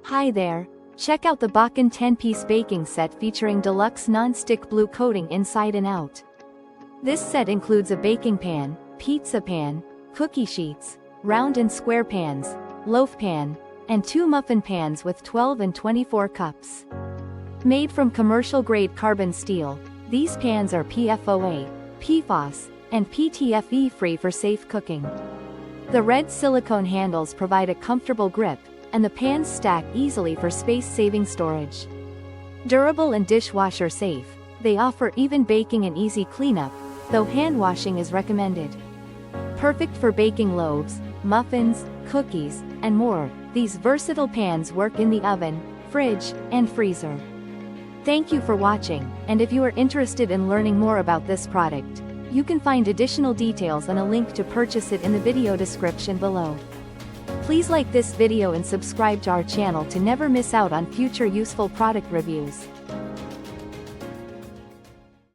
Hi there! Check out the Bakken 10-piece baking set featuring deluxe non-stick blue coating inside and out. This set includes a baking pan, pizza pan, cookie sheets, round and square pans, loaf pan, and 2 muffin pans with 12 and 24 cups. Made from commercial-grade carbon steel, these pans are PFOA, PFOS, and PTFE free for safe cooking. The red silicone handles provide a comfortable grip, and the pans stack easily for space-saving storage. Durable and dishwasher safe, they offer even baking and easy cleanup, though hand washing is recommended. Perfect for baking loaves, muffins, cookies, and more, these versatile pans work in the oven, fridge, and freezer. Thank you for watching, and if you are interested in learning more about this product, you can find additional details and a link to purchase it in the video description below. Please like this video and subscribe to our channel to never miss out on future useful product reviews.